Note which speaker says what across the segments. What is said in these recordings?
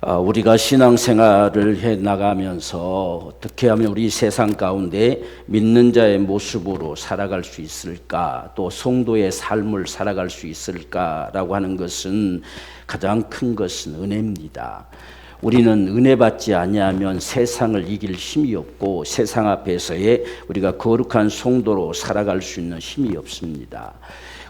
Speaker 1: 우리가 신앙생활을 해 나가면서 어떻게 하면 우리 세상 가운데 믿는 자의 모습으로 살아갈 수 있을까, 또 성도의 삶을 살아갈 수 있을까라고 하는 것은 가장 큰 것은 은혜입니다. 우리는 은혜 받지 아니하면 세상을 이길 힘이 없고 세상 앞에서의 우리가 거룩한 성도로 살아갈 수 있는 힘이 없습니다.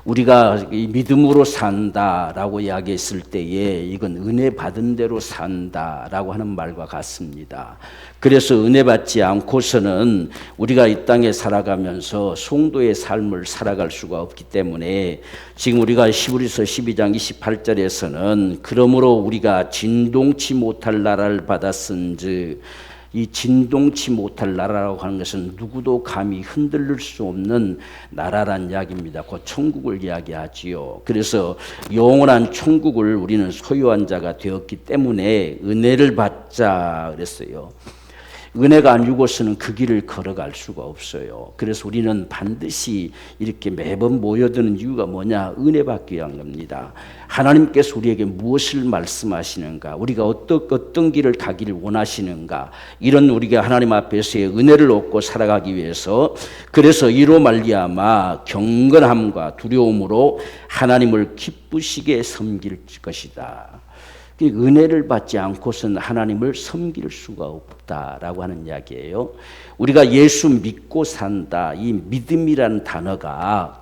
Speaker 1: 우리가 믿음으로 산다라고 이야기했을 때에 이건 은혜 받은 대로 산다라고 하는 말과 같습니다. 그래서 은혜 받지 않고서는 우리가 이 땅에 살아가면서 성도의 삶을 살아갈 수가 없기 때문에 지금 우리가 히브리서 12장 28절에서는 그러므로 우리가 진동치 못할 나라를 받았은즉, 이 진동치 못할 나라라고 하는 것은 누구도 감히 흔들릴 수 없는 나라란 이야기입니다. 곧 천국을 이야기하지요. 그래서 영원한 천국을 우리는 소유한 자가 되었기 때문에 은혜를 받자 그랬어요. 은혜가 안 주고서는 그 길을 걸어갈 수가 없어요. 그래서 우리는 반드시 이렇게 매번 모여드는 이유가 뭐냐? 은혜 받기 위한 겁니다. 하나님께서 우리에게 무엇을 말씀하시는가? 우리가 어떤 길을 가기를 원하시는가? 이런 우리가 하나님 앞에서의 은혜를 얻고 살아가기 위해서, 그래서 이로 말미암아 경건함과 두려움으로 하나님을 기쁘시게 섬길 것이다. 은혜를 받지 않고서는 하나님을 섬길 수가 없다라고 하는 이야기예요. 우리가 예수 믿고 산다, 이 믿음이라는 단어가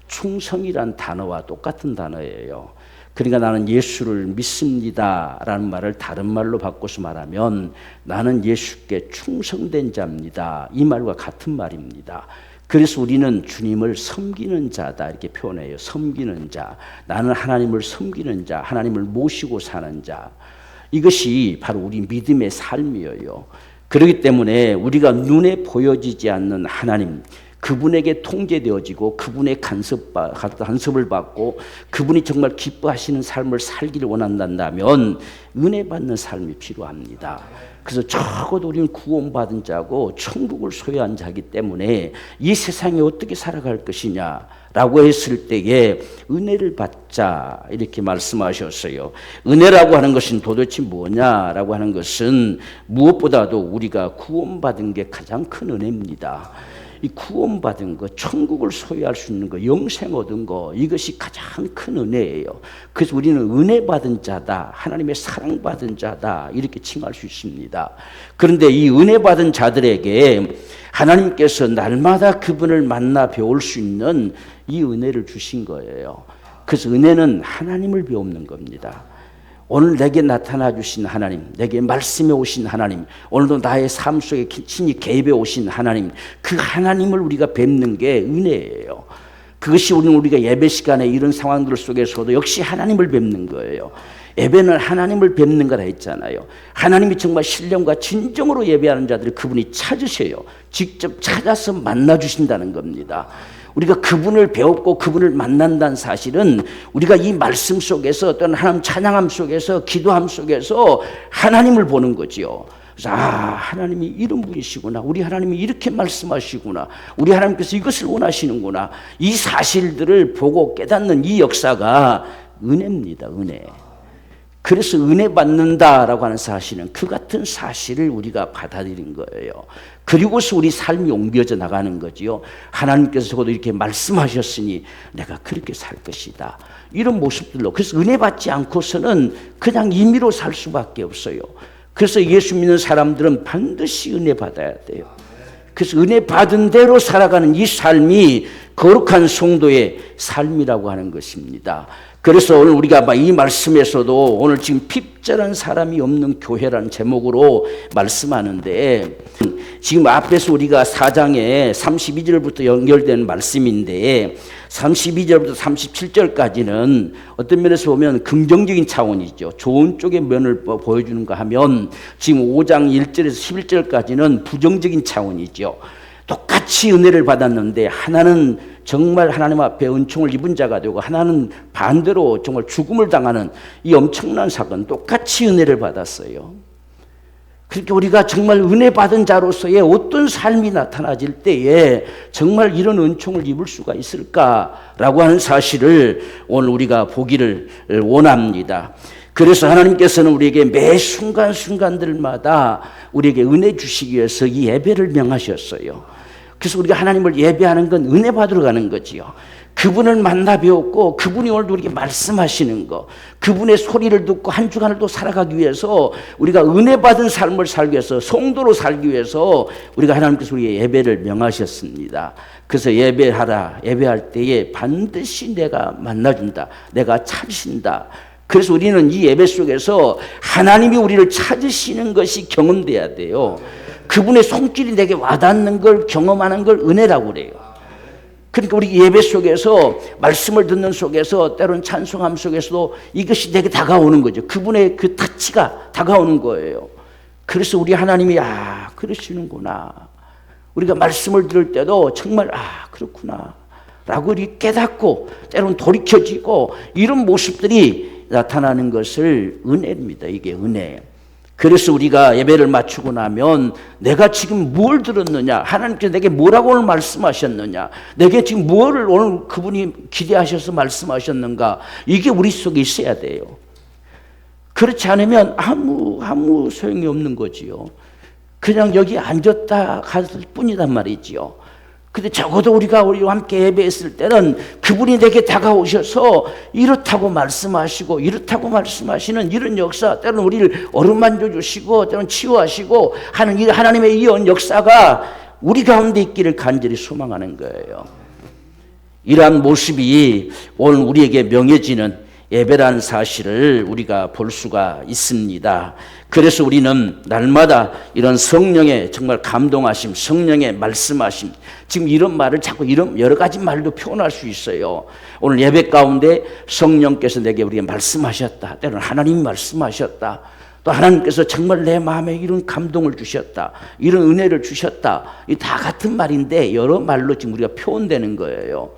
Speaker 1: 충성이라는 단어와 똑같은 단어예요. 그러니까 나는 예수를 믿습니다라는 말을 다른 말로 바꿔서 말하면 나는 예수께 충성된 자입니다, 이 말과 같은 말입니다. 그래서 우리는 주님을 섬기는 자다 이렇게 표현해요. 섬기는 자, 나는 하나님을 섬기는 자, 하나님을 모시고 사는 자, 이것이 바로 우리 믿음의 삶이에요. 그렇기 때문에 우리가 눈에 보여지지 않는 하나님, 그분에게 통제되어지고 그분의 간섭을 받고 그분이 정말 기뻐하시는 삶을 살기를 원한다면 은혜 받는 삶이 필요합니다. 그래서 적어도 우리는 구원받은 자고 천국을 소유한 자이기 때문에 이 세상에 어떻게 살아갈 것이냐라고 했을 때에 은혜를 받자 이렇게 말씀하셨어요. 은혜라고 하는 것은 도대체 뭐냐라고 하는 것은 무엇보다도 우리가 구원받은 게 가장 큰 은혜입니다. 이 구원받은 거, 천국을 소유할 수 있는 거, 영생 얻은 거, 이것이 가장 큰 은혜예요. 그래서 우리는 은혜 받은 자다, 하나님의 사랑받은 자다 이렇게 칭할 수 있습니다. 그런데 이 은혜 받은 자들에게 하나님께서 날마다 그분을 만나 배울 수 있는 이 은혜를 주신 거예요. 그래서 은혜는 하나님을 배우는 겁니다. 오늘 내게 나타나 주신 하나님, 내게 말씀해 오신 하나님, 오늘도 나의 삶 속에 친히 개입해 오신 하나님, 그 하나님을 우리가 뵙는 게 은혜예요. 그것이 우리가 예배 시간에 이런 상황들 속에서도 역시 하나님을 뵙는 거예요. 예배는 하나님을 뵙는 거라 했잖아요. 하나님이 정말 신령과 진정으로 예배하는 자들을 그분이 찾으세요. 직접 찾아서 만나 주신다는 겁니다. 우리가 그분을 배웠고 그분을 만난다는 사실은 우리가 이 말씀 속에서 어떤 하나님 찬양함 속에서 기도함 속에서 하나님을 보는 거지요. 그래서 하나님이 이런 분이시구나, 우리 하나님이 이렇게 말씀하시구나, 우리 하나님께서 이것을 원하시는구나, 이 사실들을 보고 깨닫는 이 역사가 은혜입니다. 은혜. 그래서 은혜 받는다라고 하는 사실은 그 같은 사실을 우리가 받아들인 거예요. 그리고서 우리 삶이 옮겨져 나가는 거지요. 하나님께서 적어도 이렇게 말씀하셨으니 내가 그렇게 살 것이다, 이런 모습들로. 그래서 은혜 받지 않고서는 그냥 임의로 살 수밖에 없어요. 그래서 예수 믿는 사람들은 반드시 은혜 받아야 돼요. 그래서 은혜 받은 대로 살아가는 이 삶이 거룩한 성도의 삶이라고 하는 것입니다. 그래서 오늘 우리가 이 말씀에서도 오늘 지금 핍절한 사람이 없는 교회라는 제목으로 말씀하는데, 지금 앞에서 우리가 4장에 32절부터 연결된 말씀인데 32절부터 37절까지는 어떤 면에서 보면 긍정적인 차원이죠. 좋은 쪽의 면을 보여주는가 하면 지금 5장 1절에서 11절까지는 부정적인 차원이죠. 똑같이 은혜를 받았는데 하나는 정말 하나님 앞에 은총을 입은 자가 되고 하나는 반대로 정말 죽음을 당하는 이 엄청난 사건, 똑같이 은혜를 받았어요. 그렇게 우리가 정말 은혜 받은 자로서의 어떤 삶이 나타나질 때에 정말 이런 은총을 입을 수가 있을까라고 하는 사실을 오늘 우리가 보기를 원합니다. 그래서 하나님께서는 우리에게 매 순간순간들마다 우리에게 은혜 주시기 위해서 이 예배를 명하셨어요. 그래서 우리가 하나님을 예배하는 건 은혜 받으러 가는 거지요. 그분을 만나 배웠고 그분이 오늘도 우리에게 말씀하시는 거, 그분의 소리를 듣고 한 주간을 또 살아가기 위해서 우리가 은혜 받은 삶을 살기 위해서, 성도로 살기 위해서 우리가 하나님께서 우리의 예배를 명하셨습니다. 그래서 예배하라, 예배할 때에 반드시 내가 만나준다, 내가 찾으신다. 그래서 우리는 이 예배 속에서 하나님이 우리를 찾으시는 것이 경험돼야 돼요. 그분의 손길이 내게 와닿는 걸 경험하는 걸 은혜라고 그래요. 그러니까 우리 예배 속에서, 말씀을 듣는 속에서, 때로는 찬송함 속에서도 이것이 내게 다가오는 거죠. 그분의 그 타치가 다가오는 거예요. 그래서 우리 하나님이 그러시는구나, 우리가 말씀을 들을 때도 정말 그렇구나 라고 우리 깨닫고 때로는 돌이켜지고 이런 모습들이 나타나는 것을 은혜입니다. 이게 은혜예요. 그래서 우리가 예배를 마치고 나면 내가 지금 뭘 들었느냐, 하나님께서 내게 뭐라고 오늘 말씀하셨느냐, 내게 지금 뭐를 오늘 그분이 기대하셔서 말씀하셨는가, 이게 우리 속에 있어야 돼요. 그렇지 않으면 아무 소용이 없는 거지요. 그냥 여기 앉았다 갔을 뿐이단 말이지요. 근데 적어도 우리가 함께 예배했을 때는 그분이 내게 다가오셔서 이렇다고 말씀하시고 이렇다고 말씀하시는 이런 역사, 때로는 우리를 어루만져 주시고 때로는 치유하시고 하는 이 하나님의 이 역사가 우리 가운데 있기를 간절히 소망하는 거예요. 이러한 모습이 오늘 우리에게 명해지는 예배라는 사실을 우리가 볼 수가 있습니다. 그래서 우리는 날마다 이런 성령의 정말 감동하심, 성령의 말씀하심, 지금 이런 말을 자꾸 이런 여러 가지 말로 표현할 수 있어요. 오늘 예배 가운데 성령께서 내게 우리에게 말씀하셨다, 때로는 하나님이 말씀하셨다, 또 하나님께서 정말 내 마음에 이런 감동을 주셨다, 이런 은혜를 주셨다, 이 다 같은 말인데 여러 말로 지금 우리가 표현되는 거예요.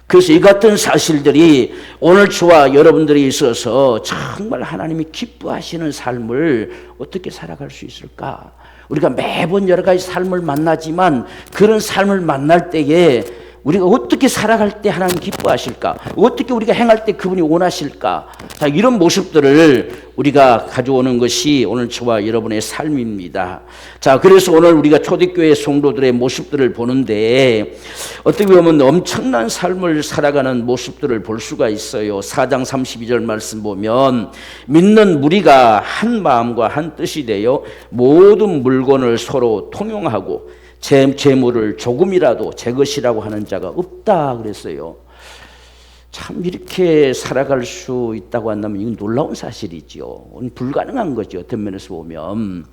Speaker 1: 그래서 이 같은 사실들이 오늘 저와 여러분들이 있어서 정말 하나님이 기뻐하시는 삶을 어떻게 살아갈 수 있을까? 우리가 매번 여러 가지 삶을 만나지만 그런 삶을 만날 때에 우리가 어떻게 살아갈 때 하나님 기뻐하실까? 어떻게 우리가 행할 때 그분이 원하실까? 자, 이런 모습들을 우리가 가져오는 것이 오늘 저와 여러분의 삶입니다. 자, 그래서 오늘 우리가 초대교회 성도들의 모습들을 보는데 어떻게 보면 엄청난 삶을 살아가는 모습들을 볼 수가 있어요. 4장 32절 말씀 보면 믿는 무리가 한 마음과 한 뜻이 되어 모든 물건을 서로 통용하고 재물을 조금이라도 제 것이라고 하는 자가 없다 그랬어요. 참 이렇게 살아갈 수 있다고 한다면 이건 놀라운 사실이죠. 불가능한 거죠. 어떤 면에서 보면.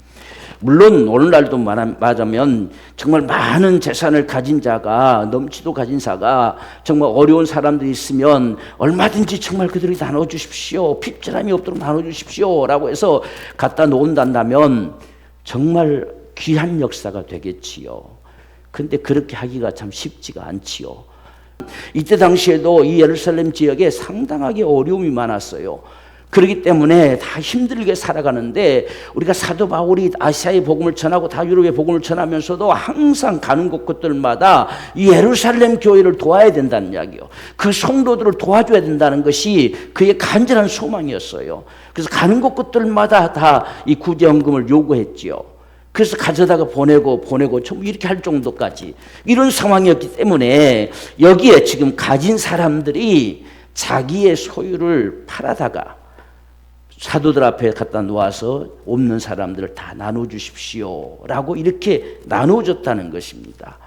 Speaker 1: 물론 오늘날도 말하면 정말 많은 재산을 가진 자가, 넘치도 가진 자가 정말 어려운 사람들이 있으면 얼마든지 정말 그들이 나눠주십시오, 핍절함이 없도록 나눠주십시오 라고 해서 갖다 놓는다면 정말 귀한 역사가 되겠지요. 근데 그렇게 하기가 참 쉽지가 않지요. 이때 당시에도 이 예루살렘 지역에 상당하게 어려움이 많았어요. 그렇기 때문에 다 힘들게 살아가는데 우리가 사도 바울이 아시아의 복음을 전하고 다 유럽의 복음을 전하면서도 항상 가는 곳들마다 이 예루살렘 교회를 도와야 된다는 이야기요. 그 성도들을 도와줘야 된다는 것이 그의 간절한 소망이었어요. 그래서 가는 곳들마다 다 이 구제헌금을 요구했지요. 그래서 가져다가 보내고 좀 이렇게 할 정도까지 이런 상황이었기 때문에 여기에 지금 가진 사람들이 자기의 소유를 팔아다가 사도들 앞에 갖다 놓아서 없는 사람들을 다 나눠주십시오 라고 이렇게 나눠줬다는 것입니다.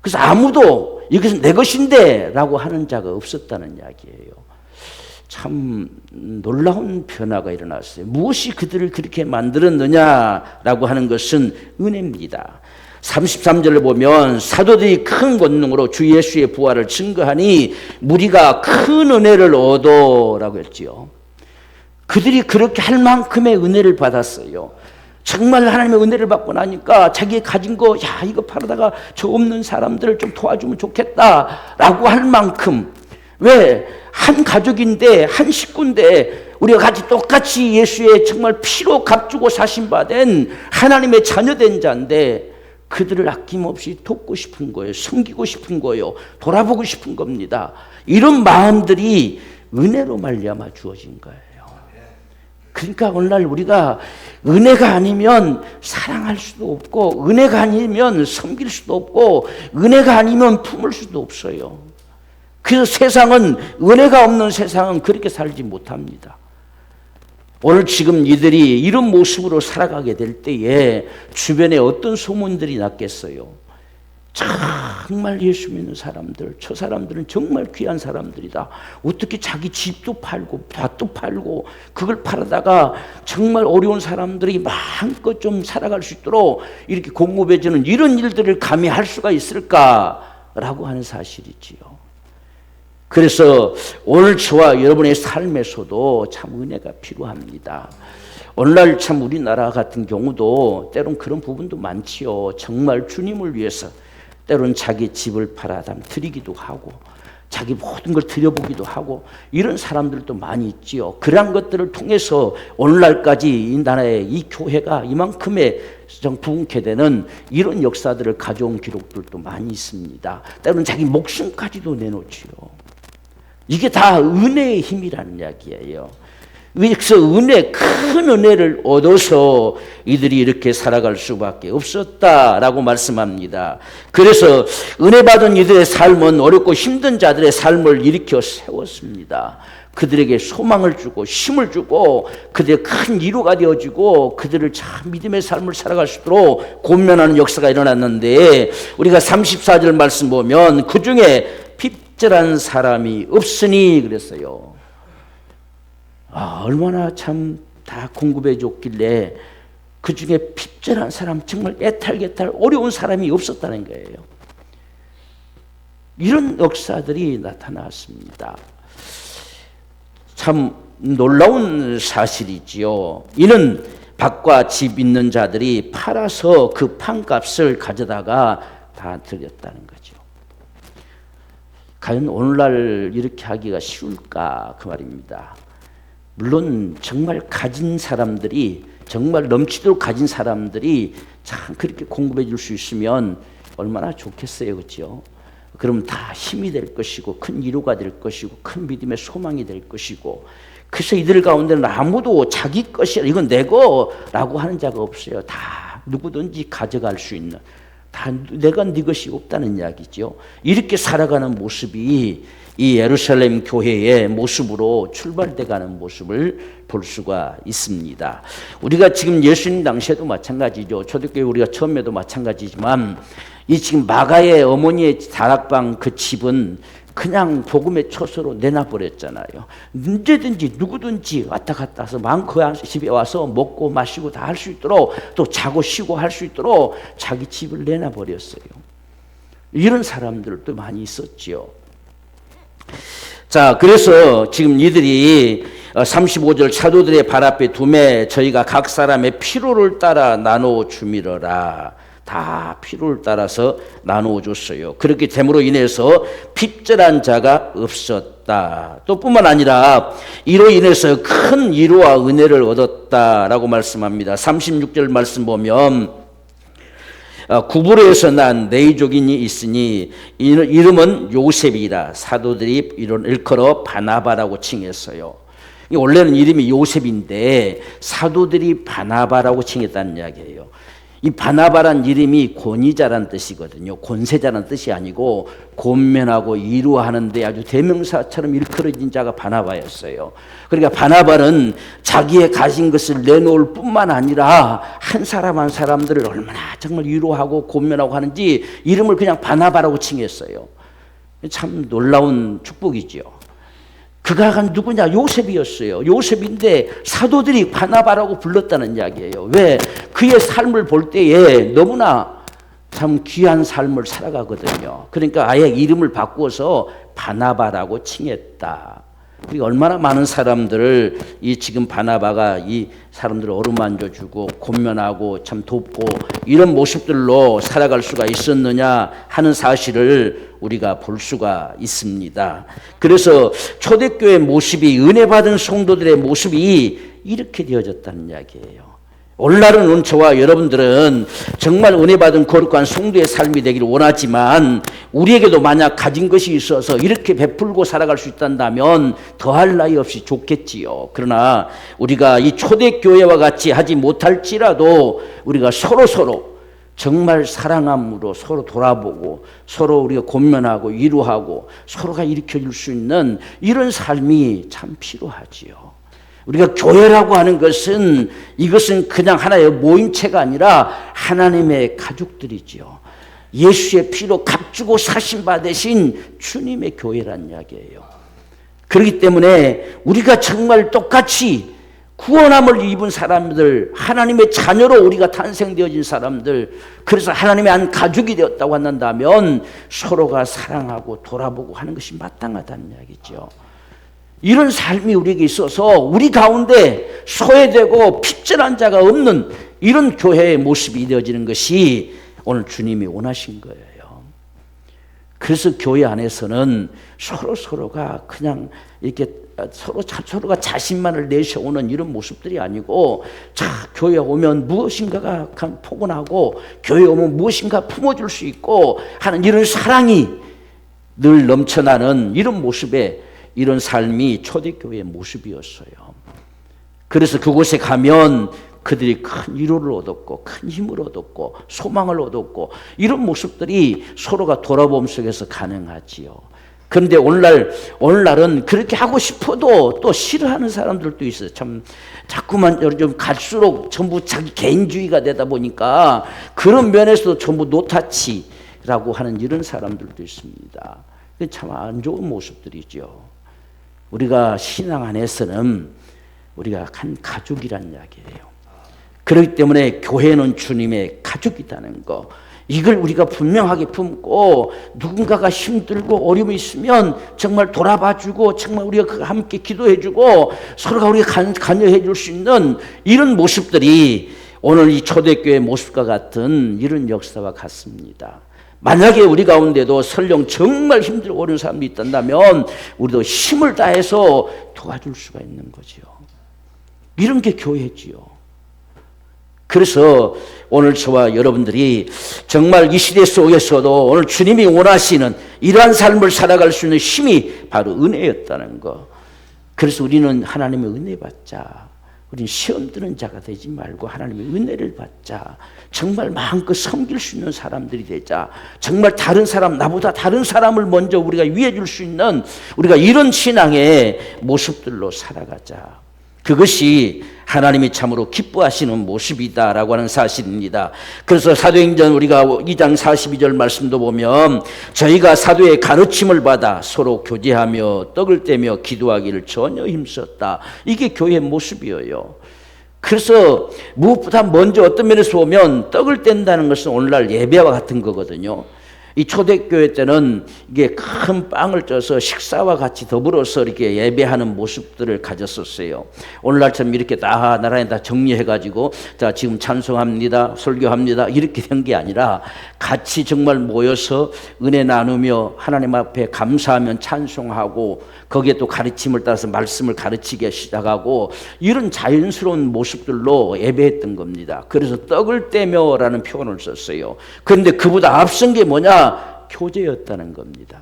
Speaker 1: 그래서 아무도 이것은 내 것인데 라고 하는 자가 없었다는 이야기예요. 참 놀라운 변화가 일어났어요. 무엇이 그들을 그렇게 만들었느냐라고 하는 것은 은혜입니다. 33절을 보면 사도들이 큰 권능으로 주 예수의 부활을 증거하니 무리가 큰 은혜를 얻어라고 했지요. 그들이 그렇게 할 만큼의 은혜를 받았어요. 정말 하나님의 은혜를 받고 나니까 자기 가진 거, 이거 팔아다가 저 없는 사람들을 좀 도와주면 좋겠다라고 할 만큼, 왜? 한 가족인데, 한 식구인데, 우리가 같이 똑같이 예수의 정말 피로 값주고 사신받은 하나님의 자녀된 자인데, 그들을 아낌없이 돕고 싶은 거예요. 섬기고 싶은 거예요. 돌아보고 싶은 겁니다. 이런 마음들이 은혜로 말미암아 주어진 거예요. 그러니까 오늘날 우리가 은혜가 아니면 사랑할 수도 없고, 은혜가 아니면 섬길 수도 없고, 은혜가 아니면 품을 수도 없어요. 그래서 세상은, 은혜가 없는 세상은 그렇게 살지 못합니다. 오늘 지금 이들이 이런 모습으로 살아가게 될 때에 주변에 어떤 소문들이 났겠어요? 정말 예수 믿는 사람들, 저 사람들은 정말 귀한 사람들이다. 어떻게 자기 집도 팔고 밭도 팔고 그걸 팔아다가 정말 어려운 사람들이 마음껏 좀 살아갈 수 있도록 이렇게 공급해주는 이런 일들을 감히 할 수가 있을까라고 하는 사실이지요. 그래서 오늘 저와 여러분의 삶에서도 참 은혜가 필요합니다. 오늘날 참 우리나라 같은 경우도 때론 그런 부분도 많지요. 정말 주님을 위해서 때론 자기 집을 팔아 드리기도 하고 자기 모든 걸 드려보기도 하고 이런 사람들도 많이 있지요. 그러한 것들을 통해서 오늘날까지 이 나라의 이 교회가 이만큼의 부흥케 되는 이런 역사들을 가져온 기록들도 많이 있습니다. 때론 자기 목숨까지도 내놓지요. 이게 다 은혜의 힘이라는 이야기예요. 그래서 큰 은혜를 얻어서 이들이 이렇게 살아갈 수밖에 없었다라고 말씀합니다. 그래서 은혜 받은 이들의 삶은 어렵고 힘든 자들의 삶을 일으켜 세웠습니다. 그들에게 소망을 주고 힘을 주고 그들의 큰 위로가 되어주고 그들을 참 믿음의 삶을 살아갈 수 있도록 권면하는 역사가 일어났는데, 우리가 34절 말씀 보면 그 중에 핍절한 사람이 없으니 그랬어요. 얼마나 참 다 공급해 줬길래 그 중에 핍절한 사람, 정말 애탈게탈 어려운 사람이 없었다는 거예요. 이런 역사들이 나타났습니다. 참 놀라운 사실이지요. 이는 밭과 집 있는 자들이 팔아서 그 판값을 가져다가 다 드렸다는 거죠. 과연 오늘날 이렇게 하기가 쉬울까 그 말입니다. 물론 정말 가진 사람들이, 정말 넘치도록 가진 사람들이 참 그렇게 공급해 줄 수 있으면 얼마나 좋겠어요, 그렇죠? 그러면 다 힘이 될 것이고 큰 위로가 될 것이고 큰 믿음의 소망이 될 것이고, 그래서 이들 가운데는 아무도 자기 것이라 이건 내 거라고 하는 자가 없어요. 다 누구든지 가져갈 수 있는, 다 내가 네 것이 없다는 이야기죠. 이렇게 살아가는 모습이 이 예루살렘 교회의 모습으로 출발돼가는 모습을 볼 수가 있습니다. 우리가 지금 예수님 당시에도 마찬가지죠. 초대교회 우리가 처음에도 마찬가지지만 이 지금 마가의 어머니의 다락방 그 집은 그냥 복음의 처소로 내놔버렸잖아요. 언제든지 누구든지 왔다 갔다 해서 마음껏 그 집에 와서 먹고 마시고 다 할 수 있도록, 또 자고 쉬고 할 수 있도록 자기 집을 내놔버렸어요. 이런 사람들도 많이 있었지요. 자, 그래서 지금 이들이 35절 사도들의 발 앞에 두매 저희가 각 사람의 필요를 따라 나누어 주미러라. 다 필요를 따라서 나누어 줬어요. 그렇게 됨으로 인해서 핍절한 자가 없었다. 또 뿐만 아니라 이로 인해서 큰 위로와 은혜를 얻었다라고 말씀합니다. 36절 말씀 보면 구브로에서 난 네이족인이 있으니 이름은 요셉이라. 사도들이 이런 일컬어 바나바라고 칭했어요. 원래는 이름이 요셉인데 사도들이 바나바라고 칭했다는 이야기예요. 이 바나바란 이름이 권위자란 뜻이거든요. 권세자란 뜻이 아니고 권면하고 위로하는데 아주 대명사처럼 일컬어진 자가 바나바였어요. 그러니까 바나바는 자기의 가진 것을 내놓을 뿐만 아니라 한 사람 한 사람들을 얼마나 정말 위로하고 권면하고 하는지 이름을 그냥 바나바라고 칭했어요. 참 놀라운 축복이죠. 그가 누구냐? 요셉이었어요. 요셉인데 사도들이 바나바라고 불렀다는 이야기예요. 왜? 그의 삶을 볼 때에 너무나 참 귀한 삶을 살아가거든요. 그러니까 아예 이름을 바꾸어서 바나바라고 칭했다. 얼마나 많은 사람들을 이 지금 바나바가 이 사람들을 어루만져주고 권면하고 참 돕고 이런 모습들로 살아갈 수가 있었느냐 하는 사실을 우리가 볼 수가 있습니다. 그래서 초대교회 모습이, 은혜 받은 성도들의 모습이 이렇게 되어졌다는 이야기예요. 오늘날은 저와 여러분들은 정말 은혜 받은 거룩한 성도의 삶이 되기를 원하지만 우리에게도 만약 가진 것이 있어서 이렇게 베풀고 살아갈 수 있다면 더할 나위 없이 좋겠지요. 그러나 우리가 이 초대교회와 같이 하지 못할지라도 우리가 서로 정말 사랑함으로 서로 돌아보고 서로 우리가 권면하고 위로하고 서로가 일으켜줄 수 있는 이런 삶이 참 필요하지요. 우리가 교회라고 하는 것은 이것은 그냥 하나의 모임체가 아니라 하나님의 가족들이지요. 예수의 피로 값주고 사신 받으신 주님의 교회란 이야기예요. 그렇기 때문에 우리가 정말 똑같이 구원함을 입은 사람들, 하나님의 자녀로 우리가 탄생되어진 사람들, 그래서 하나님의 한 가족이 되었다고 한다면 서로가 사랑하고 돌아보고 하는 것이 마땅하다는 이야기죠. 이런 삶이 우리에게 있어서 우리 가운데 소외되고 핍절한 자가 없는 이런 교회의 모습이 되어지는 것이 오늘 주님이 원하신 거예요. 그래서 교회 안에서는 서로가 그냥 이렇게 서로가 자신만을 내세우는 이런 모습들이 아니고, 자, 교회 오면 무엇인가가 포근하고 교회 오면 무엇인가 품어줄 수 있고 하는 이런 사랑이 늘 넘쳐나는 이런 모습에 이런 삶이 초대교회의 모습이었어요. 그래서 그곳에 가면 그들이 큰 위로를 얻었고 큰 힘을 얻었고 소망을 얻었고 이런 모습들이 서로가 돌아봄 속에서 가능하지요. 그런데 오늘날은 그렇게 하고 싶어도 또 싫어하는 사람들도 있어요. 참 자꾸만 좀 갈수록 전부 자기 개인주의가 되다 보니까 그런 면에서도 전부 노타치라고 하는 이런 사람들도 있습니다. 참 안 좋은 모습들이죠. 우리가 신앙 안에서는 우리가 한 가족이란 이야기예요. 그렇기 때문에 교회는 주님의 가족이라는 거, 이걸 우리가 분명하게 품고 누군가가 힘들고 어려움이 있으면 정말 돌아봐주고 정말 우리가 함께 기도해주고 서로가 우리가 관여해줄 수 있는 이런 모습들이 오늘 이 초대교회 모습과 같은 이런 역사와 같습니다. 만약에 우리 가운데도 설령 정말 힘들고 어려운 사람이 있다면 우리도 힘을 다해서 도와줄 수가 있는 거죠. 이런 게 교회지요. 그래서 오늘 저와 여러분들이 정말 이 시대 속에서도 오늘 주님이 원하시는 이러한 삶을 살아갈 수 있는 힘이 바로 은혜였다는 거. 그래서 우리는 하나님의 은혜 받자. 우리는 시험 드는 자가 되지 말고 하나님의 은혜를 받자. 정말 마음껏 섬길 수 있는 사람들이 되자. 정말 다른 사람, 나보다 다른 사람을 먼저 우리가 위해 줄 수 있는 우리가 이런 신앙의 모습들로 살아가자. 그것이 하나님이 참으로 기뻐하시는 모습이다라고 하는 사실입니다. 그래서 사도행전 우리가 2장 42절 말씀도 보면 저희가 사도의 가르침을 받아 서로 교제하며 떡을 떼며 기도하기를 전혀 힘썼다. 이게 교회의 모습이에요. 그래서 무엇보다 먼저 어떤 면에서 보면 떡을 뗀다는 것은 오늘날 예배와 같은 거거든요. 이 초대교회 때는 이게 큰 빵을 쪄서 식사와 같이 더불어서 이렇게 예배하는 모습들을 가졌었어요. 오늘날처럼 이렇게 다 나라에 다 정리해가지고 자 지금 찬송합니다, 설교합니다 이렇게 된 게 아니라 같이 정말 모여서 은혜 나누며 하나님 앞에 감사하면 찬송하고 거기에 또 가르침을 따라서 말씀을 가르치기 시작하고 이런 자연스러운 모습들로 예배했던 겁니다. 그래서 떡을 떼며라는 표현을 썼어요. 그런데 그보다 앞선 게 뭐냐? 교제였다는 겁니다.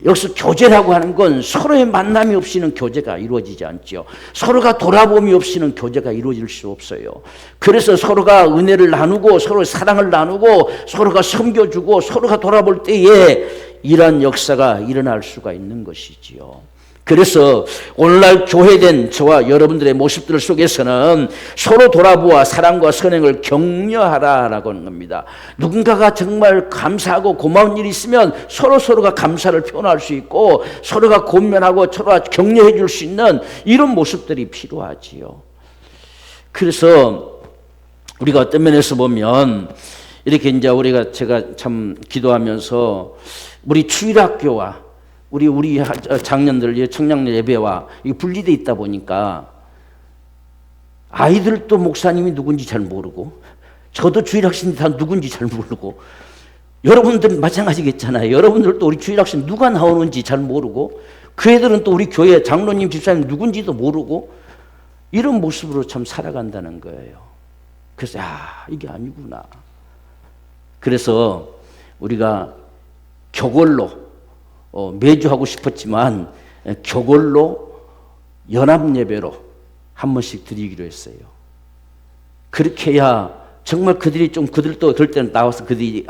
Speaker 1: 여기서 교제라고 하는 건 서로의 만남이 없이는 교제가 이루어지지 않죠. 서로가 돌아봄이 없이는 교제가 이루어질 수 없어요. 그래서 서로가 은혜를 나누고 서로 사랑을 나누고 서로가 섬겨주고 서로가 돌아볼 때에 이러한 역사가 일어날 수가 있는 것이지요. 그래서 오늘날 교회된 저와 여러분들의 모습들 속에서는 서로 돌아보아 사랑과 선행을 격려하라라고 하는 겁니다. 누군가가 정말 감사하고 고마운 일이 있으면 서로가 감사를 표현할 수 있고 서로가 권면하고 서로가 격려해 줄 수 있는 이런 모습들이 필요하지요. 그래서 우리가 어떤 면에서 보면 이렇게 이제 제가 참 기도하면서 우리 주일학교와 우리 장년들 청년들 예배와 분리되어 있다 보니까 아이들도 목사님이 누군지 잘 모르고 저도 주일학생 다 누군지 잘 모르고 여러분들 마찬가지겠잖아요. 여러분들도 우리 주일학생 누가 나오는지 잘 모르고 그 애들은 또 우리 교회 장로님 집사님 누군지도 모르고 이런 모습으로 참 살아간다는 거예요. 그래서 이게 아니구나. 그래서 우리가 교걸로 매주 하고 싶었지만 교걸로 연합예배로 한 번씩 드리기로 했어요. 그렇게 해야 정말 그들도 그럴 때는 나와서 우리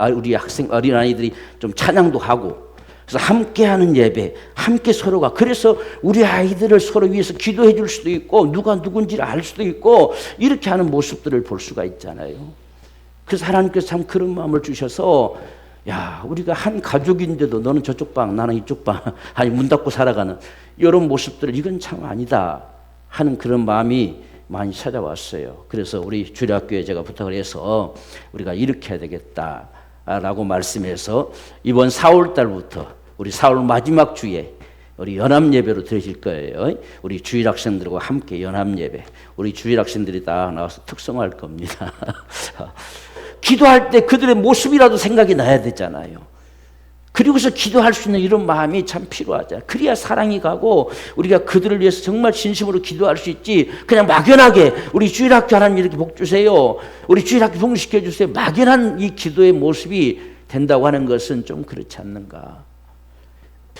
Speaker 1: 어린아이들이 좀 찬양도 하고, 그래서 함께하는 예배, 함께 서로가, 그래서 우리 아이들을 서로 위해서 기도해 줄 수도 있고 누가 누군지를 알 수도 있고 이렇게 하는 모습들을 볼 수가 있잖아요. 그래서 하나님께서 참 그런 마음을 주셔서 우리가 한 가족인데도 너는 저쪽 방 나는 이쪽 방 아니 문 닫고 살아가는 이런 모습들을 이건 참 아니다 하는 그런 마음이 많이 찾아왔어요. 그래서 우리 주일학교에 제가 부탁을 해서 우리가 이렇게 해야 되겠다라고 말씀해서 이번 4월 달부터 우리 4월 마지막 주에 우리 연합예배로 드릴 거예요. 우리 주일학생들과 함께 연합예배. 우리 주일학생들이 다 나와서 특성할 겁니다. 기도할 때 그들의 모습이라도 생각이 나야 되잖아요. 그리고서 기도할 수 있는 이런 마음이 참 필요하잖아요. 그래야 사랑이 가고 우리가 그들을 위해서 정말 진심으로 기도할 수 있지, 그냥 막연하게 우리 주일학교 하나님 이렇게 복 주세요, 우리 주일학교 봉시켜 주세요, 막연한 이 기도의 모습이 된다고 하는 것은 좀 그렇지 않는가.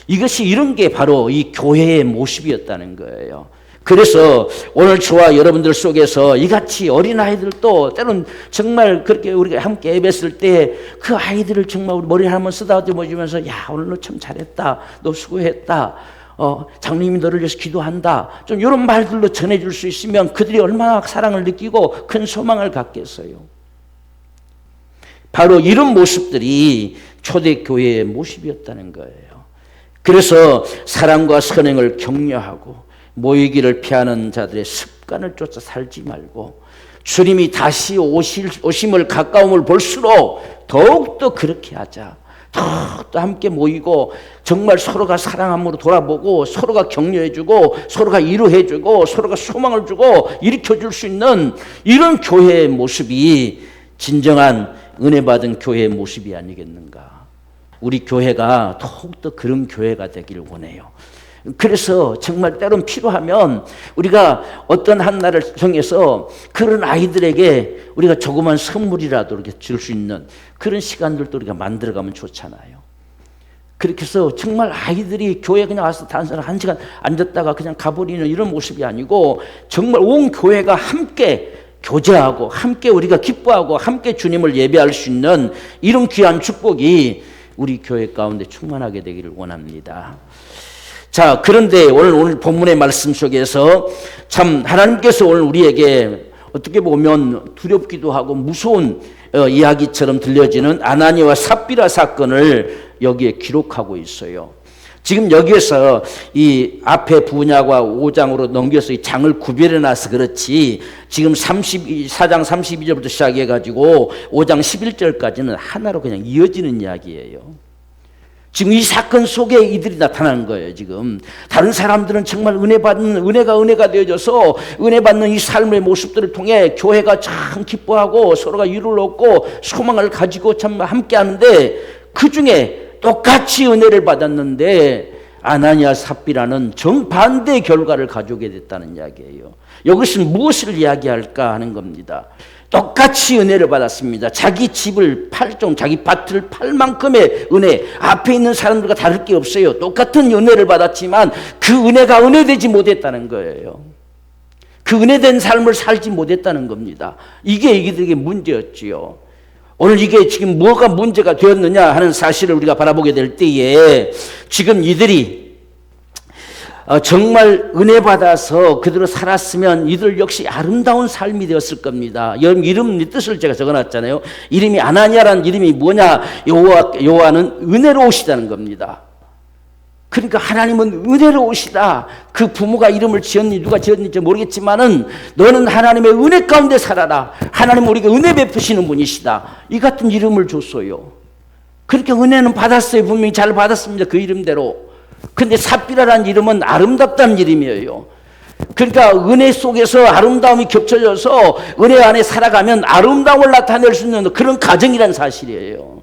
Speaker 1: 이런 게 바로 이 교회의 모습이었다는 거예요. 그래서 오늘 저와 여러분들 속에서 이같이 어린아이들도 때론 정말 그렇게 우리가 함께 예배했을 때 그 아이들을 정말 우리 머리 한번 쓰다듬어주면서 오늘 너 참 잘했다, 너 수고했다, 장로님이 너를 위해서 기도한다, 좀 이런 말들로 전해줄 수 있으면 그들이 얼마나 사랑을 느끼고 큰 소망을 갖겠어요. 바로 이런 모습들이 초대교회의 모습이었다는 거예요. 그래서 사랑과 선행을 격려하고 모이기를 피하는 자들의 습관을 쫓아 살지 말고 주님이 다시 오심을 가까움을 볼수록 더욱더 그렇게 하자. 더욱더 함께 모이고 정말 서로가 사랑함으로 돌아보고 서로가 격려해주고 서로가 위로해주고 서로가 소망을 주고 일으켜줄 수 있는 이런 교회의 모습이 진정한 은혜 받은 교회의 모습이 아니겠는가. 우리 교회가 더욱더 그런 교회가 되기를 원해요. 그래서 정말 때론 필요하면 우리가 어떤 한 날을 정해서 그런 아이들에게 우리가 조그만 선물이라도 이렇게 줄 수 있는 그런 시간들도 우리가 만들어가면 좋잖아요. 그렇게 해서 정말 아이들이 교회 그냥 와서 단순히 1시간 앉았다가 그냥 가버리는 이런 모습이 아니고 정말 온 교회가 함께 교제하고 함께 우리가 기뻐하고 함께 주님을 예배할 수 있는 이런 귀한 축복이 우리 교회 가운데 충만하게 되기를 원합니다. 자, 그런데 오늘 본문의 말씀 속에서 참 하나님께서 오늘 우리에게 어떻게 보면 두렵기도 하고 무서운 이야기처럼 들려지는 아나니아와 삽비라 사건을 여기에 기록하고 있어요. 지금 여기에서 이 앞에 분야와 5장으로 넘겨서 이 장을 구별해 놔서 그렇지 지금 4장 32절부터 시작해가지고 5장 11절까지는 하나로 그냥 이어지는 이야기예요. 지금 이 사건 속에 이들이 나타나는 거예요. 지금 다른 사람들은 정말 은혜가 되어져서 은혜 받는 이 삶의 모습들을 통해 교회가 참 기뻐하고 서로가 위로를 얻고 소망을 가지고 참 함께하는데 그 중에 똑같이 은혜를 받았는데 아나니아 삽비라는 정반대의 결과를 가져오게 됐다는 이야기예요. 이것은 무엇을 이야기할까 하는 겁니다. 똑같이 은혜를 받았습니다. 자기 집을 자기 밭을 팔 만큼의 은혜, 앞에 있는 사람들과 다를 게 없어요. 똑같은 은혜를 받았지만 그 은혜가 은혜되지 못했다는 거예요. 그 은혜된 삶을 살지 못했다는 겁니다. 이게 이들에게 문제였지요. 오늘 이게 지금 뭐가 문제가 되었느냐 하는 사실을 우리가 바라보게 될 때에 지금 이들이 정말 은혜 받아서 그대로 살았으면 이들 역시 아름다운 삶이 되었을 겁니다. 이름 뜻을 제가 적어놨잖아요. 이름이 아나니아라는 이름이 뭐냐? 여호와는 은혜로우시다는 겁니다. 그러니까 하나님은 은혜로우시다. 그 부모가 이름을 지었니 누가 지었는지 모르겠지만은 너는 하나님의 은혜 가운데 살아라. 하나님은 우리가 은혜 베푸시는 분이시다. 이 같은 이름을 줬어요. 그렇게 은혜는 받았어요. 분명히 잘 받았습니다. 그 이름대로. 근데 삽비라라는 이름은 아름답다는 이름이에요. 그러니까 은혜 속에서 아름다움이 겹쳐져서 은혜 안에 살아가면 아름다움을 나타낼 수 있는 그런 가정이란 사실이에요.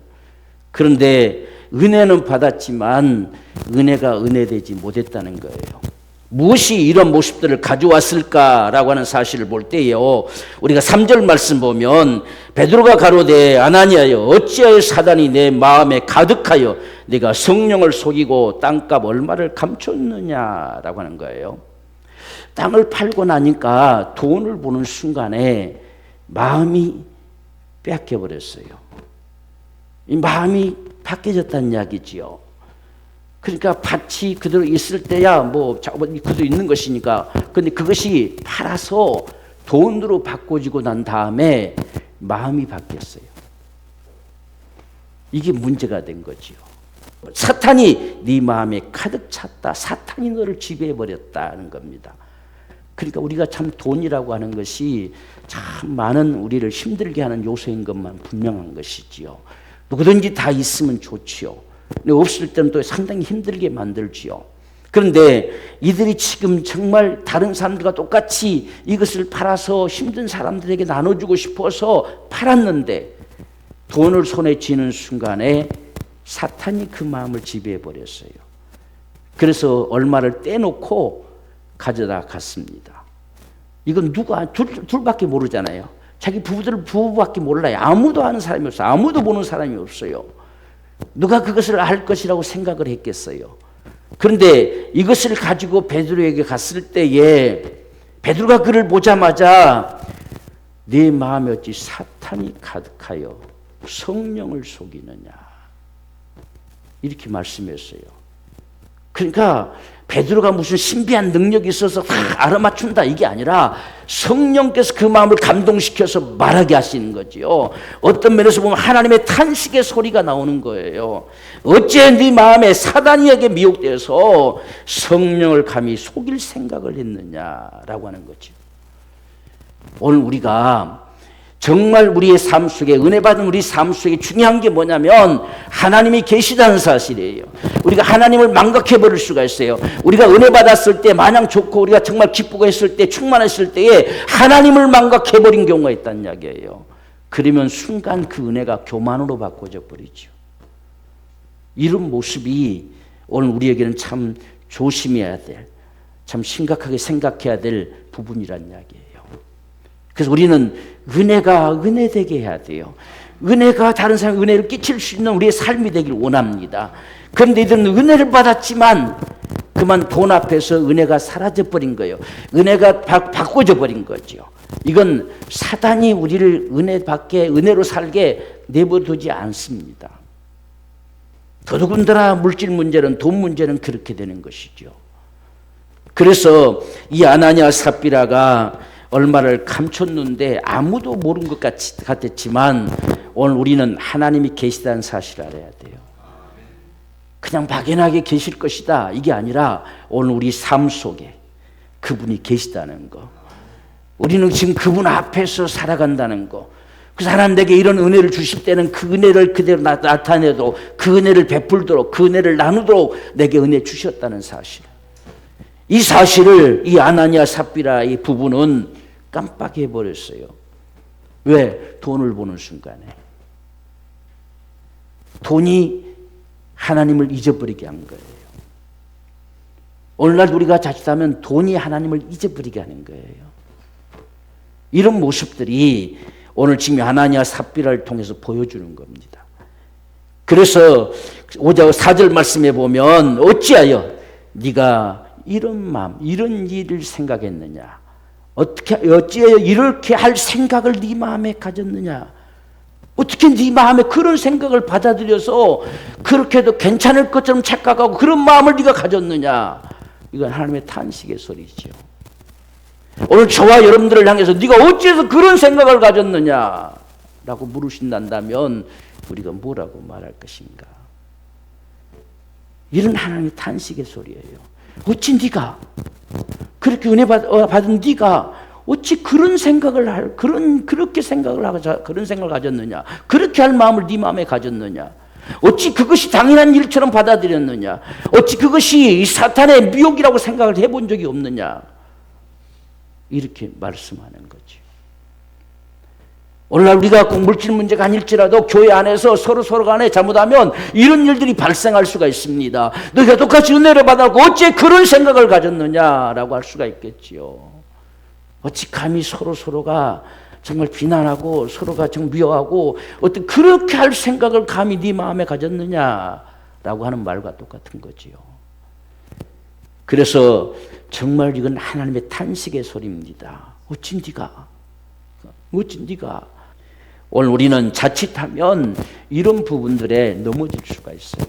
Speaker 1: 그런데 은혜는 받았지만 은혜가 은혜되지 못했다는 거예요. 무엇이 이런 모습들을 가져왔을까라고 하는 사실을 볼 때요, 우리가 3절 말씀 보면 베드로가 가로되 아나니아여 어찌하여 사단이 내 마음에 가득하여 네가 성령을 속이고 땅값 얼마를 감췄느냐라고 하는 거예요. 땅을 팔고 나니까 돈을 보는 순간에 마음이 빼앗겨 버렸어요. 이 마음이 바뀌어졌다는 이야기지요. 그러니까 밭이 그대로 있을 때야 뭐 그대로 있는 것이니까, 근데 그것이 팔아서 돈으로 바꿔지고 난 다음에 마음이 바뀌었어요. 이게 문제가 된 거지요. 사탄이 네 마음에 가득 찼다. 사탄이 너를 지배해 버렸다는 겁니다. 그러니까 우리가 참 돈이라고 하는 것이 참 많은 우리를 힘들게 하는 요소인 것만 분명한 것이지요. 누구든지 다 있으면 좋지요. 근데 없을 때는 또 상당히 힘들게 만들지요. 그런데 이들이 지금 정말 다른 사람들과 똑같이 이것을 팔아서 힘든 사람들에게 나눠주고 싶어서 팔았는데 돈을 손에 쥐는 순간에 사탄이 그 마음을 지배해 버렸어요. 그래서 얼마를 떼놓고 가져다 갔습니다. 이건 누가 둘밖에 모르잖아요. 자기 부부밖에 몰라요. 아무도 아는 사람이 없어요. 아무도 보는 사람이 없어요. 누가 그것을 알 것이라고 생각을 했겠어요. 그런데 이것을 가지고 베드로에게 갔을 때에 베드로가 그를 보자마자 네 마음에 어찌 사탄이 가득하여 성령을 속이느냐 이렇게 말씀했어요. 그러니까 베드로가 무슨 신비한 능력이 있어서 다 알아맞춘다 이게 아니라 성령께서 그 마음을 감동시켜서 말하게 하시는 거지요. 어떤 면에서 보면 하나님의 탄식의 소리가 나오는 거예요. 어째 네 마음에 사단이에게 미혹되어서 성령을 감히 속일 생각을 했느냐라고 하는 거죠. 오늘 우리가 정말 우리의 삶 속에 은혜 받은 우리 삶 속에 중요한 게 뭐냐면 하나님이 계시다는 사실이에요. 우리가 하나님을 망각해 버릴 수가 있어요. 우리가 은혜 받았을 때 마냥 좋고 우리가 정말 기쁘고 했을 때 충만했을 때에 하나님을 망각해 버린 경우가 있다는 이야기예요. 그러면 순간 그 은혜가 교만으로 바꿔져 버리죠. 이런 모습이 오늘 우리에게는 참 조심해야 될, 참 심각하게 생각해야 될 부분이란 이야기예요. 그래서 우리는 은혜가 은혜되게 해야 돼요. 은혜가 다른 사람에게 은혜를 끼칠 수 있는 우리의 삶이 되길 원합니다. 그런데 이들은 은혜를 받았지만 그만 돈 앞에서 은혜가 사라져버린 거예요. 은혜가 바꿔져 버린 거죠. 이건 사단이 우리를 은혜로 살게 내버려두지 않습니다. 더더군다나 물질 문제는, 돈 문제는 그렇게 되는 것이죠. 그래서 이 아나니아 삽비라가 얼마를 감췄는데 아무도 모르는 것 같았지만 오늘 우리는 하나님이 계시다는 사실을 알아야 돼요. 그냥 막연하게 계실 것이다 이게 아니라 오늘 우리 삶 속에 그분이 계시다는 거, 우리는 지금 그분 앞에서 살아간다는 거, 그래서 하나님 내게 이런 은혜를 주실 때는 그 은혜를 그대로 나타내도록, 그 은혜를 베풀도록, 그 은혜를 나누도록 내게 은혜 주셨다는 사실, 이 사실을 이 아나니아 삽비라 이 부부는 깜빡해 버렸어요. 왜? 돈을 보는 순간에. 돈이 하나님을 잊어버리게 한 거예요. 오늘날 우리가 자칫하면 돈이 하나님을 잊어버리게 하는 거예요. 이런 모습들이 오늘 지금 아나니아 삽비라를 통해서 보여주는 겁니다. 그래서 4절 말씀에 보면 어찌하여 네가 이런 마음, 이런 일을 생각했느냐, 어찌하여 이렇게 할 생각을 네 마음에 가졌느냐, 어떻게 네 마음에 그런 생각을 받아들여서 그렇게도 괜찮을 것처럼 착각하고 그런 마음을 네가 가졌느냐. 이건 하나님의 탄식의 소리죠. 오늘 저와 여러분들을 향해서 네가 어찌해서 그런 생각을 가졌느냐라고 물으신다면 우리가 뭐라고 말할 것인가. 이런 하나님의 탄식의 소리예요. 어찌 네가 그렇게 은혜 받은 네가 어찌 그런 생각을 그렇게 생각을 하고 그런 생각을 가졌느냐, 그렇게 할 마음을 네 마음에 가졌느냐, 어찌 그것이 당연한 일처럼 받아들였느냐, 어찌 그것이 사탄의 미혹이라고 생각을 해본 적이 없느냐, 이렇게 말씀하는 거죠. 오늘날 우리가 꼭 물질 문제가 아닐지라도 교회 안에서 서로 간에 잘못하면 이런 일들이 발생할 수가 있습니다. 너희가 똑같이 은혜를 받았고 어찌 그런 생각을 가졌느냐라고 할 수가 있겠지요. 어찌 감히 서로가 정말 비난하고 서로가 정말 미워하고 어떻게 그렇게 할 생각을 감히 네 마음에 가졌느냐라고 하는 말과 똑같은 거지요. 그래서 정말 이건 하나님의 탄식의 소리입니다. 어찌 네가 오늘 우리는 자칫하면 이런 부분들에 넘어질 수가 있어요.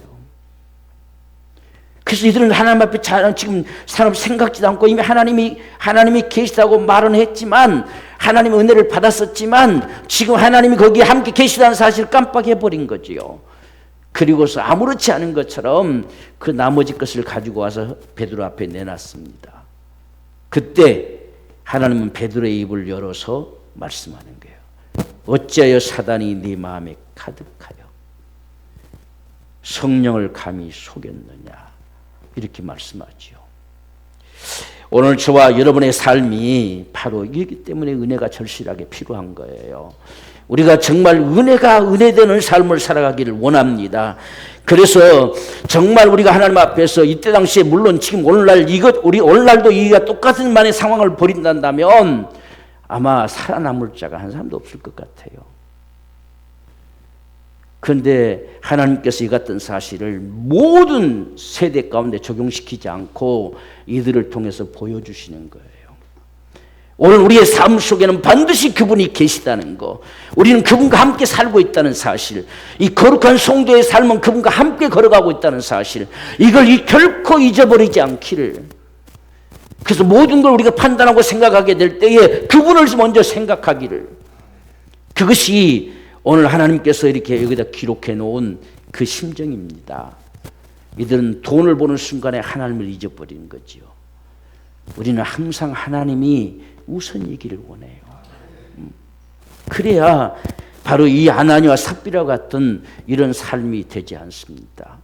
Speaker 1: 그래서 이들은 하나님 앞에 지금 사람 생각지도 않고 이미 하나님이 계시다고 말은 했지만 하나님의 은혜를 받았었지만 지금 하나님이 거기에 함께 계시다는 사실을 깜빡해버린 거지요. 그리고서 아무렇지 않은 것처럼 그 나머지 것을 가지고 와서 베드로 앞에 내놨습니다. 그때 하나님은 베드로의 입을 열어서 말씀하는 거예요. 어찌하여 사단이 네 마음에 가득하여 성령을 감히 속였느냐, 이렇게 말씀하지요. 오늘 저와 여러분의 삶이 바로 이기 때문에 은혜가 절실하게 필요한 거예요. 우리가 정말 은혜되는 삶을 살아가기를 원합니다. 그래서 정말 우리가 하나님 앞에서 이때 당시에 물론 지금 우리 오늘날도 이가 똑같은 만의 상황을 벌인다면 아마 살아남을 자가 한 사람도 없을 것 같아요. 그런데 하나님께서 이 같은 사실을 모든 세대 가운데 적용시키지 않고 이들을 통해서 보여주시는 거예요. 오늘 우리의 삶 속에는 반드시 그분이 계시다는 거, 우리는 그분과 함께 살고 있다는 사실, 이 거룩한 성도의 삶은 그분과 함께 걸어가고 있다는 사실, 이걸 결코 잊어버리지 않기를. 그래서 모든 걸 우리가 판단하고 생각하게 될 때에 그분을 먼저 생각하기를. 그것이 오늘 하나님께서 이렇게 여기다 기록해 놓은 그 심정입니다. 이들은 돈을 보는 순간에 하나님을 잊어버리는 거지요. 우리는 항상 하나님이 우선이기를 원해요. 그래야 바로 이 아나니와 삽비라 같은 이런 삶이 되지 않습니다.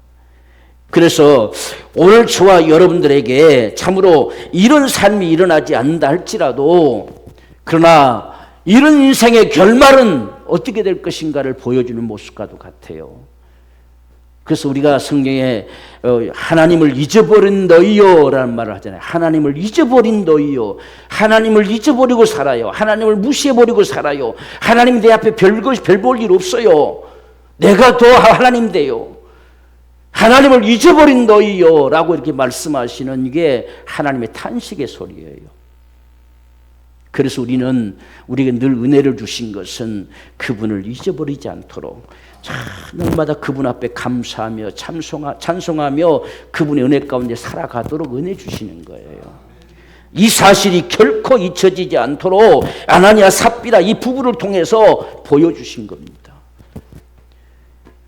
Speaker 1: 그래서 오늘 저와 여러분들에게 참으로 이런 삶이 일어나지 않는다 할지라도, 그러나 이런 인생의 결말은 어떻게 될 것인가를 보여주는 모습과도 같아요. 그래서 우리가 성경에 하나님을 잊어버린 너희요라는 말을 하잖아요. 하나님을 잊어버린 너희요. 하나님을 잊어버리고 살아요. 하나님을 무시해버리고 살아요. 하나님 내 앞에 별 볼 일 없어요. 내가 더 하나님 돼요. 하나님을 잊어버린 너희요 라고 이렇게 말씀하시는 이게 하나님의 탄식의 소리예요. 그래서 우리에게 늘 은혜를 주신 것은 그분을 잊어버리지 않도록 날마다 그분 앞에 감사하며 찬송하며 그분의 은혜 가운데 살아가도록 은혜 주시는 거예요. 이 사실이 결코 잊혀지지 않도록 아나니아 삽비라 이 부부를 통해서 보여주신 겁니다.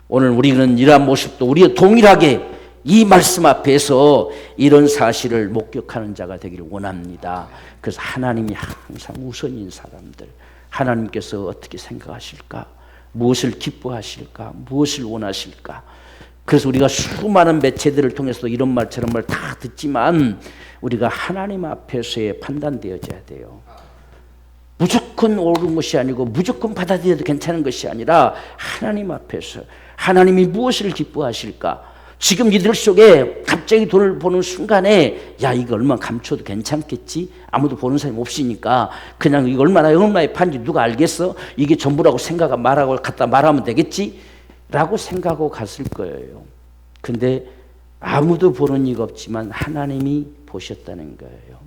Speaker 1: 오늘 우리는 이러한 모습도 우리가 동일하게 이 말씀 앞에서 이런 사실을 목격하는 자가 되기를 원합니다. 그래서 하나님이 항상 우선인 사람들, 하나님께서 어떻게 생각하실까? 무엇을 기뻐하실까? 무엇을 원하실까? 그래서 우리가 수많은 매체들을 통해서도 이런 말 저런 말 다 듣지만 우리가 하나님 앞에서의 판단되어져야 돼요. 무조건 옳은 것이 아니고 무조건 받아들여도 괜찮은 것이 아니라 하나님 앞에서 하나님이 무엇을 기뻐하실까? 지금 이들 속에 갑자기 돈을 보는 순간에 야 이거 얼마 감춰도 괜찮겠지? 아무도 보는 사람이 없으니까 그냥 이거 얼마에 판지 누가 알겠어? 이게 전부라고 생각하고 갖다 말하면 되겠지? 라고 생각하고 갔을 거예요. 근데 아무도 보는 이가 없지만 하나님이 보셨다는 거예요.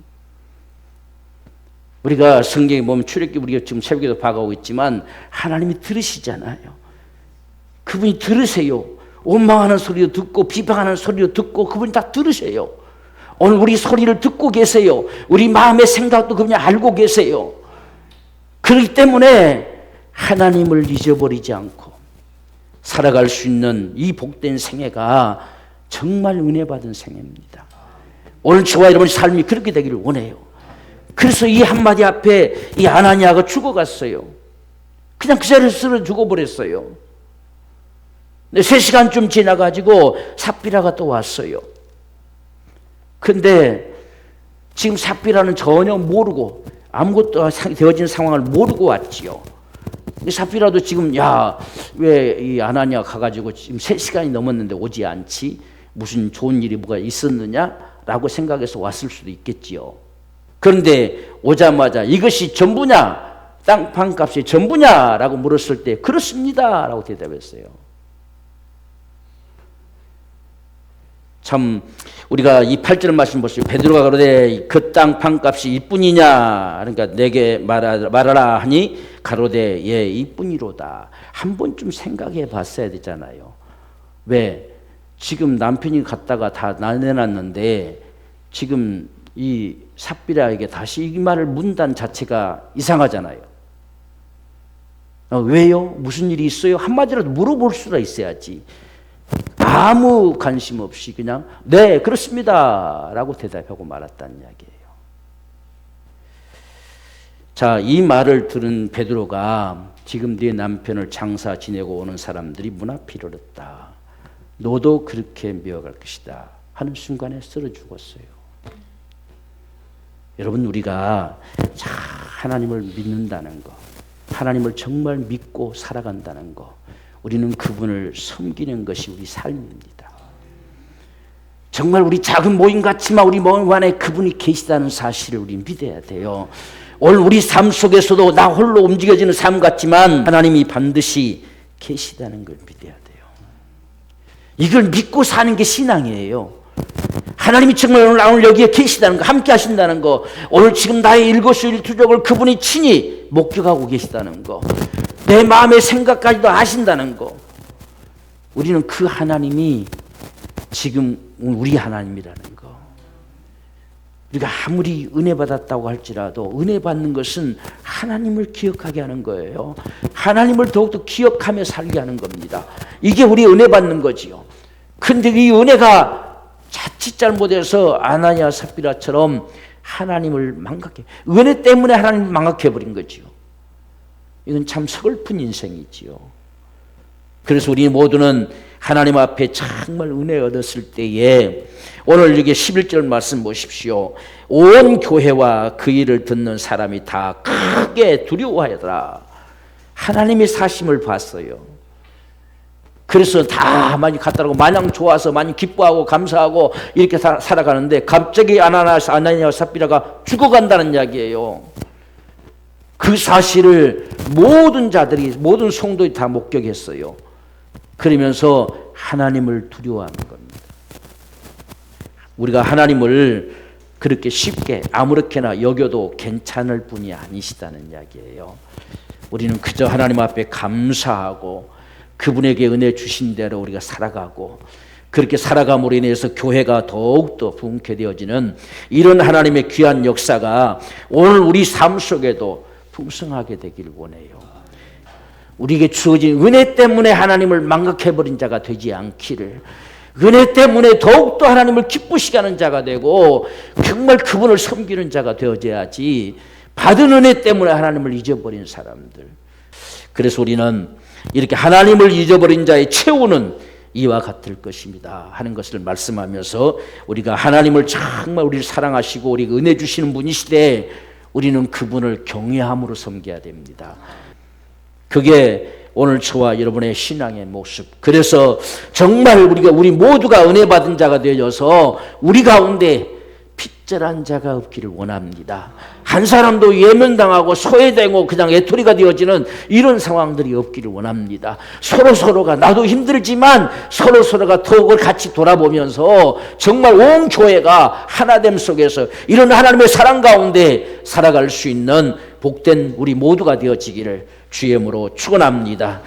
Speaker 1: 우리가 성경에 보면 출애굽기 우리가 지금 새벽에도 봐가고 있지만 하나님이 들으시잖아요. 그분이 들으세요. 원망하는 소리도 듣고 비방하는 소리도 듣고 그분이 다 들으세요. 오늘 우리 소리를 듣고 계세요. 우리 마음의 생각도 그분이 알고 계세요. 그렇기 때문에 하나님을 잊어버리지 않고 살아갈 수 있는 이 복된 생애가 정말 은혜 받은 생애입니다. 오늘 저와 여러분의 삶이 그렇게 되기를 원해요. 그래서 이 한마디 앞에 이 아나니아가 죽어갔어요. 그냥 그 자리에서 쓰러 죽어버렸어요. 3시간쯤 지나가지고 삽비라가 또 왔어요. 근데 지금 삽비라는 전혀 모르고 아무것도 되어진 상황을 모르고 왔지요. 삽비라도 지금 왜 이 아나니아 가가지고 지금 3시간이 넘었는데 오지 않지? 무슨 좋은 일이 뭐가 있었느냐라고 생각해서 왔을 수도 있겠지요. 그런데 오자마자 이것이 전부냐? 땅 판값이 전부냐라고 물었을 때 그렇습니다라고 대답했어요. 참 우리가 이 8절 말씀 보시죠. 베드로가 가로되 그 땅 판값이 이뿐이냐? 그러니까 내게 말하라 하니 가로되 예 이뿐이로다. 한 번쯤 생각해 봤어야 되잖아요. 왜? 지금 남편이 갔다가 다 나내놨는데 지금 이 삽비라에게 다시 이 말을 묻는다는 자체가 이상하잖아요. 왜요? 무슨 일이 있어요? 한마디라도 물어볼 수가 있어야지. 아무 관심 없이 그냥 네 그렇습니다 라고 대답하고 말았다는 이야기예요. 자, 이 말을 들은 베드로가 지금 네 남편을 장사 지내고 오는 사람들이 문 앞에 이르렀다. 너도 그렇게 미워갈 것이다 하는 순간에 쓰러 죽었어요. 여러분, 우리가 하나님을 믿는다는 거, 하나님을 정말 믿고 살아간다는 거, 우리는 그분을 섬기는 것이 우리 삶입니다. 정말 우리 작은 모임 같지만 우리 모임 안에 그분이 계시다는 사실을 우리 믿어야 돼요. 오늘 우리 삶 속에서도 나 홀로 움직여지는 삶 같지만 하나님이 반드시 계시다는 걸 믿어야 돼요. 이걸 믿고 사는 게 신앙이에요. 하나님이 정말 오늘 여기에 계시다는 거, 함께 하신다는 거, 오늘 지금 나의 일거수일투족을 그분이 친히 목격하고 계시다는 거, 내 마음의 생각까지도 아신다는 거, 우리는 그 하나님이 지금 우리 하나님이라는 거, 우리가 아무리 은혜 받았다고 할지라도 은혜 받는 것은 하나님을 기억하게 하는 거예요. 하나님을 더욱더 기억하며 살게 하는 겁니다. 이게 우리 은혜 받는 거지요. 근데 이 은혜가 자칫 잘못해서 아나니아 삽비라처럼 하나님을 망각해, 은혜 때문에 하나님을 망각해버린 거지요. 이건 참 서글픈 인생이지요. 그래서 우리 모두는 하나님 앞에 정말 은혜 얻었을 때에 오늘 여기 11절 말씀 보십시오. 온 교회와 그 일을 듣는 사람이 다 크게 두려워하더라. 하나님의 사심을 봤어요. 그래서 다 많이 갔다라고 마냥 좋아서 많이 기뻐하고 감사하고 이렇게 살아가는데 갑자기 아나니아 삽비라가 죽어간다는 이야기예요. 그 사실을 모든 자들이, 모든 성도들이 다 목격했어요. 그러면서 하나님을 두려워하는 겁니다. 우리가 하나님을 그렇게 쉽게 아무렇게나 여겨도 괜찮을 분이 아니시다는 이야기예요. 우리는 그저 하나님 앞에 감사하고 그분에게 은혜 주신 대로 우리가 살아가고, 그렇게 살아감으로 인해서 교회가 더욱더 부흥케 되어지는 이런 하나님의 귀한 역사가 오늘 우리 삶 속에도 풍성하게 되기를 원해요. 우리에게 주어진 은혜 때문에 하나님을 망각해버린 자가 되지 않기를, 은혜 때문에 더욱더 하나님을 기쁘시게 하는 자가 되고 정말 그분을 섬기는 자가 되어져야지, 받은 은혜 때문에 하나님을 잊어버린 사람들. 그래서 우리는 이렇게 하나님을 잊어버린 자의 최후는 이와 같을 것입니다 하는 것을 말씀하면서, 우리가 하나님을 정말 우리를 사랑하시고 우리가 은혜 주시는 분이시되 우리는 그분을 경외함으로 섬겨야 됩니다. 그게 오늘 저와 여러분의 신앙의 모습. 그래서 정말 우리 모두가 은혜 받은 자가 되어서 우리 가운데 핏절한 자가 없기를 원합니다. 한 사람도 예면당하고 소외되고 그냥 애토리가 되어지는 이런 상황들이 없기를 원합니다. 서로서로가, 나도 힘들지만 서로서로가 더욱을 같이 돌아보면서 정말 온 교회가 하나됨 속에서 이런 하나님의 사랑 가운데 살아갈 수 있는 복된 우리 모두가 되어지기를 주의 이름으로 축원합니다.